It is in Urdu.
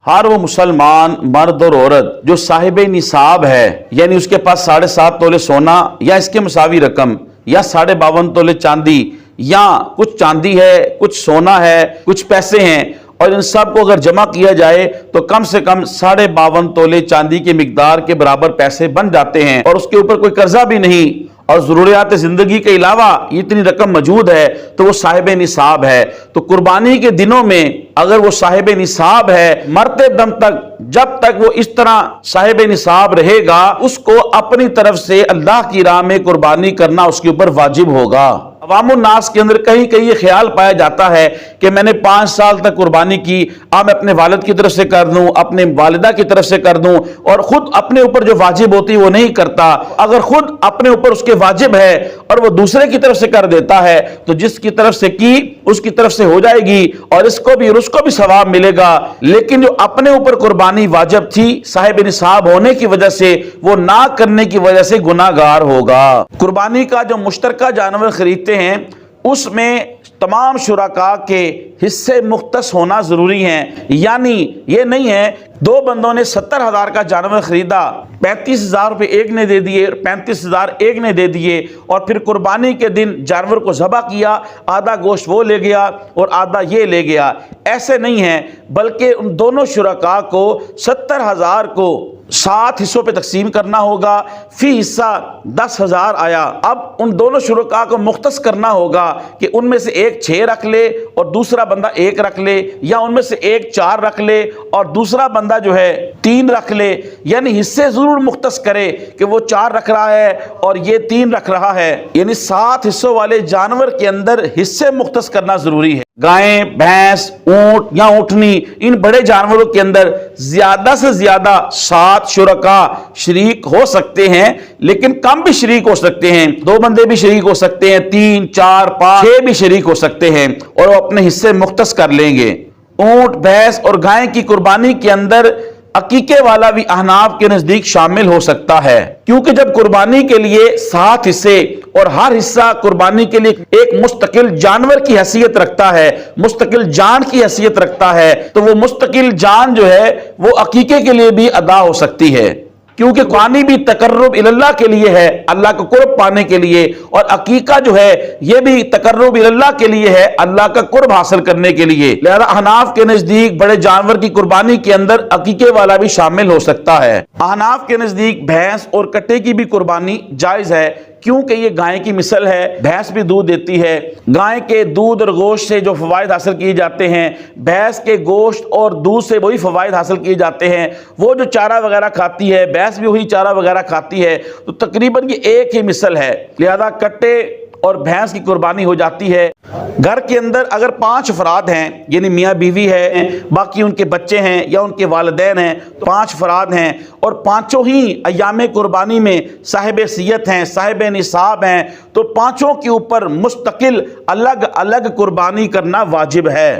ہر وہ مسلمان مرد اور عورت جو صاحب نصاب ہے، یعنی اس کے پاس 7.5 تولے سونا یا اس کے مساوی رقم، یا 52.5 تولے چاندی، یا کچھ چاندی ہے، کچھ سونا ہے، کچھ پیسے ہیں، اور ان سب کو اگر جمع کیا جائے تو کم سے کم 52.5 تولے چاندی کے مقدار کے برابر پیسے بن جاتے ہیں، اور اس کے اوپر کوئی قرضہ بھی نہیں، اور ضروریات زندگی کے علاوہ اتنی رقم موجود ہے تو وہ صاحب نصاب ہے۔ تو قربانی کے دنوں میں اگر وہ صاحب نصاب ہے، مرتے دم تک جب تک وہ اس طرح صاحب نصاب رہے گا، اس کو اپنی طرف سے اللہ کی راہ میں قربانی کرنا اس کے اوپر واجب ہوگا۔ عوام الناس کے اندر کہیں کہیں یہ خیال پایا جاتا ہے کہ میں نے 5 سال تک قربانی کی، اب میں اپنے والد کی طرف سے کر دوں، اپنے والدہ کی طرف سے کر دوں، اور خود اپنے اوپر جو واجب ہوتی ہے وہ نہیں کرتا۔ اگر خود اپنے اوپر اس کے واجب ہے اور وہ دوسرے کی طرف سے کر دیتا ہے تو جس کی طرف سے کی اس کی طرف سے ہو جائے گی، اور اس کو بھی ثواب ملے گا، لیکن جو اپنے اوپر قربانی واجب تھی صاحب نصاب ہونے کی وجہ سے، وہ نہ کرنے کی وجہ سے گناہگار ہوگا۔ قربانی کا جو مشترکہ جانور خریدتے ہیں اس میں تمام شرکاء کے حصے مختص ہونا ضروری ہیں، یعنی یہ نہیں ہے 2 بندوں نے 70,000 کا جانور خریدا، 35,000 روپے ایک نے دے دیے، 35,000 ایک نے دے دیے، اور پھر قربانی کے دن جانور کو ذبح کیا، آدھا گوشت وہ لے گیا اور آدھا یہ لے گیا۔ ایسے نہیں ہے، بلکہ ان دونوں شرکاء کو 70,000 کو 7 حصوں پہ تقسیم کرنا ہوگا، فی حصہ 10,000 آیا۔ اب ان دونوں شرکاء کو مختص کرنا ہوگا کہ ان میں سے ایک 6 رکھ لے اور دوسرا بندہ 1 رکھ لے، یا ان میں سے ایک 4 رکھ لے اور دوسرا بندہ جو ہے 3 رکھ لے، یعنی حصے ضرور مختص کرے کہ وہ 4 رکھ رہا ہے اور یہ 3 رکھ رہا ہے، یعنی 7 حصوں والے جانور کے اندر حصے مختص کرنا ضروری ہے۔ گائیں، بھینس، اونٹ یا اونٹنی، ان بڑے جانوروں کے اندر زیادہ سے زیادہ 7 شرکاء شریک ہو سکتے ہیں، لیکن کم بھی شریک ہو سکتے ہیں، 2 بندے بھی شریک ہو سکتے ہیں، 3، 4، 5، 6 بھی شریک ہو سکتے ہیں، اور وہ اپنے حصے مختص کر لیں گے۔ اونٹ، بھینس اور گائیں کی قربانی کے اندر عقیقے والا بھی احناف کے نزدیک شامل ہو سکتا ہے، کیونکہ جب قربانی کے لیے 7 حصے اور ہر حصہ قربانی کے لیے ایک مستقل جانور کی حیثیت رکھتا ہے، مستقل جان کی حیثیت رکھتا ہے، تو وہ مستقل جان جو ہے وہ عقیقے کے لیے بھی ادا ہو سکتی ہے، کیونکہ قربانی بھی تقرب اللہ کے لیے ہے، اللہ کو قرب پانے کے لیے، اور عقیقہ جو ہے یہ بھی تقرب اللہ کے لیے ہے، اللہ کا قرب حاصل کرنے کے لیے۔ لہذا احناف کے نزدیک بڑے جانور کی قربانی کے اندر عقیقے والا بھی شامل ہو سکتا ہے۔ احناف کے نزدیک بھینس اور کٹے کی بھی قربانی جائز ہے، کیونکہ یہ گائے کی مثل ہے، بھینس بھی دودھ دیتی ہے، گائے کے دودھ اور گوشت سے جو فوائد حاصل کیے جاتے ہیں، بھینس کے گوشت اور دودھ سے وہی فوائد حاصل کیے جاتے ہیں، وہ جو چارہ وغیرہ کھاتی ہے بھینس بھی وہی چارہ وغیرہ کھاتی ہے، تو تقریباً یہ ایک ہی مثل ہے، لہذا کٹے اور بھینس کی قربانی ہو جاتی ہے۔ گھر کے اندر اگر 5 افراد ہیں، یعنی میاں بیوی ہے، باقی ان کے بچے ہیں یا ان کے والدین ہیں، تو 5 افراد ہیں، اور 5 ہی ایام قربانی میں صاحب حیثیت ہیں، صاحب نصاب ہیں، تو 5 کے اوپر مستقل الگ الگ قربانی کرنا واجب ہے۔